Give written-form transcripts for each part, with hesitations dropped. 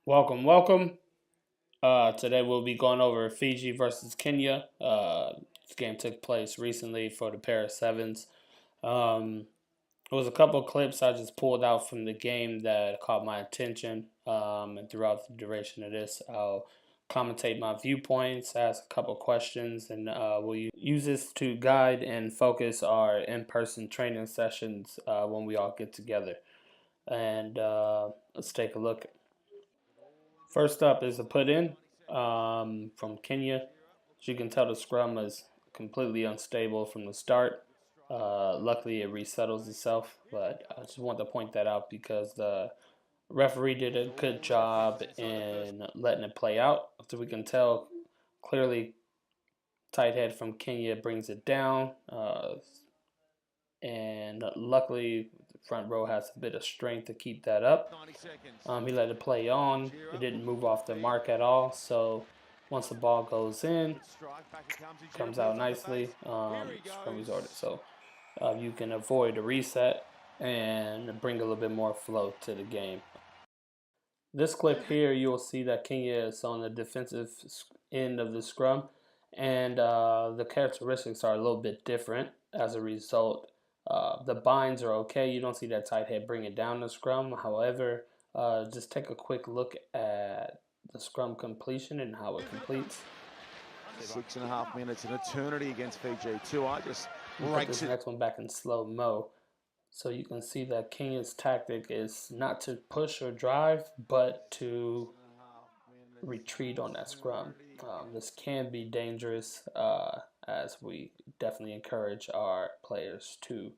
Welcome, welcome. Today we'll be going over Fiji versus Kenya. This game took place recently for the pair of sevens. Um, it was a couple of clips I just pulled out from the game that caught my attention. And throughout the duration of this, I'll commentate my viewpoints, ask a couple questions, and we'll use this to guide and focus our in-person training sessions when we all get together. And let's take a look. First up is a put in from Kenya. As you can tell, the scrum is completely unstable from the start. Luckily, it resettles itself, but I just want to point that out because the referee did a good job in letting it play out. So we can tell clearly, tight head from Kenya brings it down, and luckily, the front row has a bit of strength to keep that up. He let it play on. It didn't move off the mark at all. So once the ball goes in, comes out nicely, scrum resorted. So you can avoid a reset and bring a little bit more flow to the game. This clip here, you'll see that Kenya is on the defensive end of the scrum, and the characteristics are a little bit different as a result. The binds are okay. You don't see that tight head bring it down the scrum. However, just take a quick look at the scrum completion and how it completes. 6.5 minutes, an eternity against Fiji too. I just put this next one back in slow mo. So you can see that Kenya's tactic is not to push or drive, but to retreat on that scrum. This can be dangerous, as we definitely encourage our players to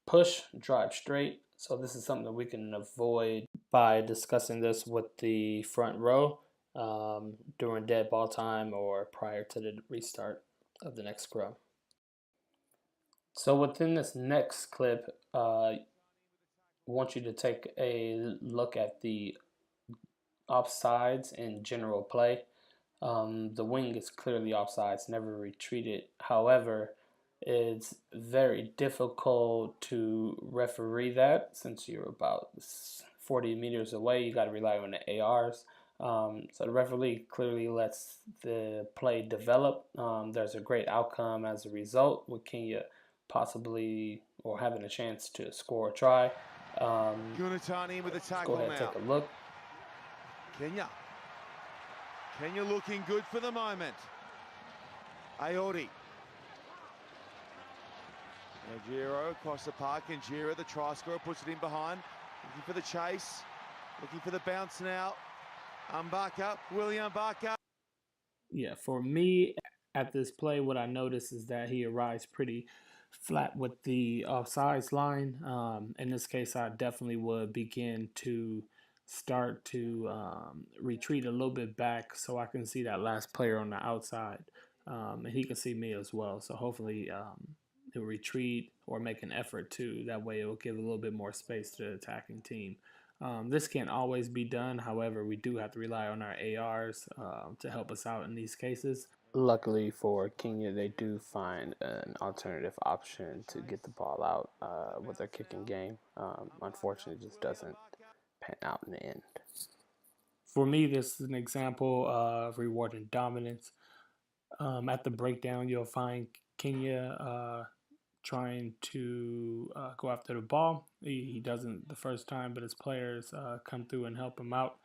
push, drive straight. So this is something that we can avoid by discussing this with the front row during dead ball time or prior to the restart of the next scrum. So within this next clip, I want you to take a look at the offsides in general play. The wing is clearly offsides, never retreated. However, it's very difficult to referee that since you're about 40 meters away. You got to rely on the ARs. So the referee clearly lets the play develop. There's a great outcome as a result, with Kenya possibly or having a chance to score a try. Gunatani with a Let's tackle go ahead and now. take a look. Kenya looking good for the moment. Aori. Najiro across the park. Njira, the try scorer, puts it in behind. Looking for the chase. Looking for the bounce now. Mbaka, William Mbaka. Yeah, for me at this play, what I noticed is that he arrives pretty flat with the offsides line. In this case, I definitely would begin to start to retreat a little bit back so I can see that last player on the outside, and he can see me as well. So hopefully he'll retreat or make an effort to. That way it will give a little bit more space to the attacking team. This can't always be done. However, we do have to rely on our ARs to help us out in these cases. Luckily for Kenya, they do find an alternative option to get the ball out with their kicking game. Unfortunately, it just doesn't pan out in the end. For me, this is an example of rewarding dominance. At the breakdown, you'll find Kenya trying to go after the ball. He doesn't the first time, but his players come through and help him out.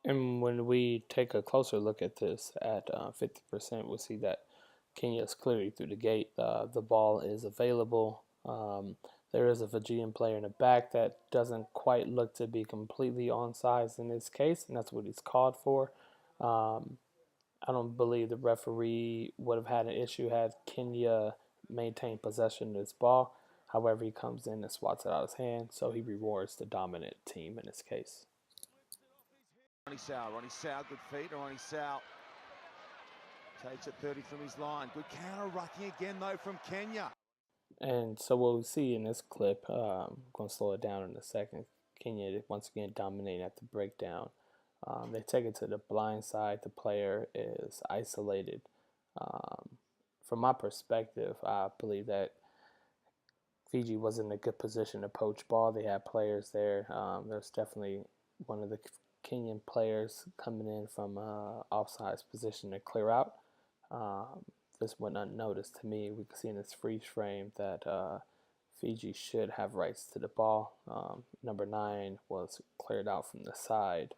And when we take a closer look at this at 50%, we'll see that Kenya is clearly through the gate. The ball is available. There is a Fijian player in the back that doesn't quite look to be completely on sides in this case, and that's what he's called for. I don't believe the referee would have had an issue had Kenya maintained possession of this ball. However, he comes in and swats it out of his hand, so he rewards the dominant team in this case. Ronnie Sau, good feet. Ronnie Sau takes it 30 from his line. Good counter rucking again though from Kenya. And so what we see in this clip, I'm going to slow it down in a second. Kenya once again dominating at the breakdown. They take it to the blind side. The player is isolated. From my perspective, I believe that Fiji was in a good position to poach ball. They had players there. There's definitely one of the Kenyan players coming in from offsides position to clear out. This went unnoticed to me. We can see in this freeze frame that Fiji should have rights to the ball. Number 9 was cleared out from the side.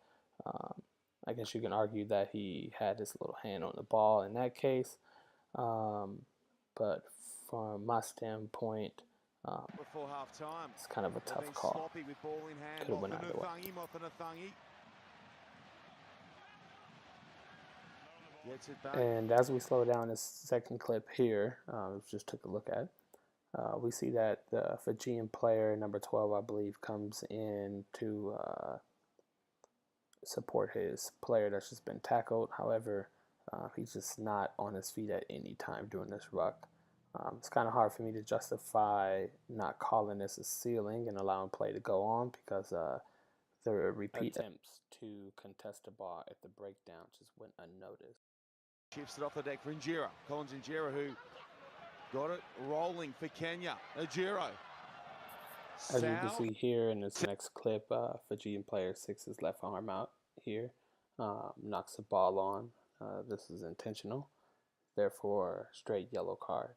I guess you can argue that he had his little hand on the ball in that case. But from my standpoint, before half time, it's kind of a tough call. Could have went either way. And as we slow down this second clip here, just took a look at, we see that the Fijian player, number 12, I believe, comes in to support his player that's just been tackled. However, he's just not on his feet at any time during this ruck. It's kind of hard for me to justify not calling this a ceiling and allowing play to go on because the repeat attempts to contest the ball at the breakdown just went unnoticed. Shifts it off the deck for Injera. Collins Injera, who got it rolling for Kenya. Injera. As you can see here in this next clip, Fijian player 6's left arm out here, knocks the ball on. This is intentional, therefore straight yellow card.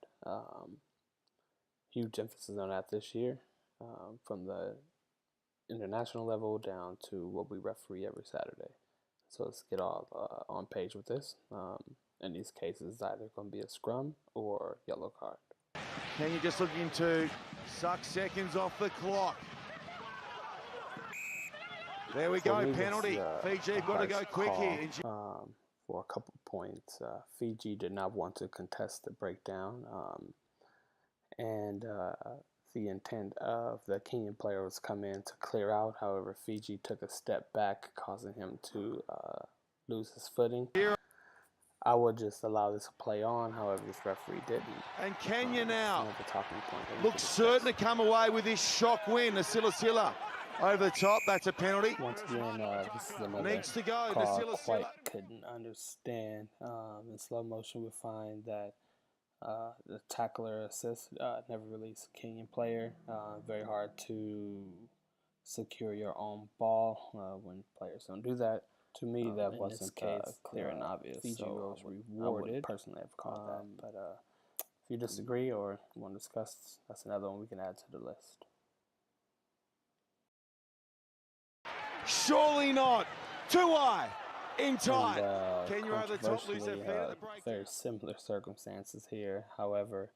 Huge emphasis on that this year, from the international level down to what we referee every Saturday. So let's get all on page with this. In these cases, it's either going to be a scrum or yellow card. Kenya just looking to suck seconds off the clock. There we go, penalty. Fiji got to go quick here. For a couple points, Fiji did not want to contest the breakdown, and the intent of the Kenyan player was come in to clear out. However, Fiji took a step back, causing him to lose his footing. I would just allow this to play on, however, this referee didn't. And Kenya now talking point looks certain to come away with this shock win. Silla over the top, that's a penalty. Once again, this is another needs to go. call I quite couldn't understand. In slow motion, we find that the tackler assist never released a Kenyan player. Very hard to secure your own ball when players don't do that. To me, that wasn't clear and obvious. Fiji was rewarded. I wouldn't personally have called that, but if you disagree or want to discuss, that's another one we can add to the list. Surely not. Too high. In time. Kenya over the top, lose their feet at the break. Very similar circumstances here. However,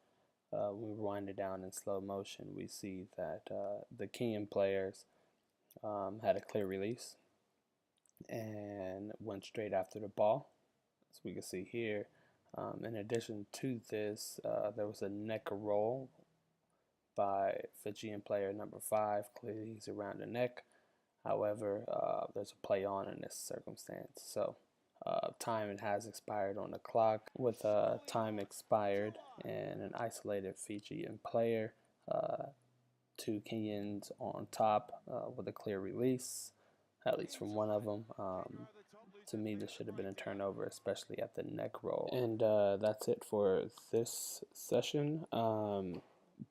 when we wind it down in slow motion, we see that the Kenyan players had a clear release and went straight after the ball, as we can see here. In addition to this, there was a neck roll by Fijian player number 5. Clearly he's around the neck. However, there's a play on in this circumstance. So time has expired on the clock. With time expired and an isolated Fijian player, 2 Kenyans on top with a clear release, at least from one of them. To me, this should have been a turnover, especially at the neck roll. And that's it for this session.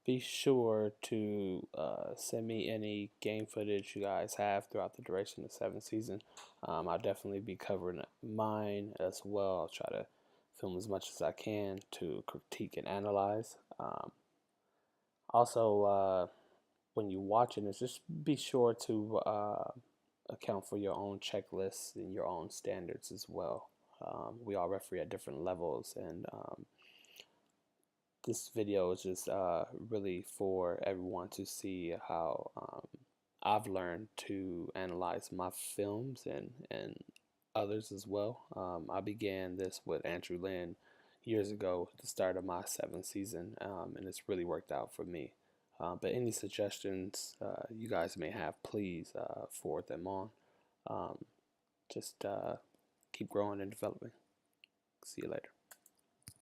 Be sure to send me any game footage you guys have throughout the duration of the 7th season. I'll definitely be covering mine as well. I'll try to film as much as I can to critique and analyze. Also, when you watch it, just be sure to account for your own checklists and your own standards as well. We all referee at different levels, and this video is just really for everyone to see how I've learned to analyze my films and others as well. I began this with Andrew Lynn years ago at the start of my 7th season, and it's really worked out for me. But any suggestions you guys may have, please forward them on. Just keep growing and developing. See you later.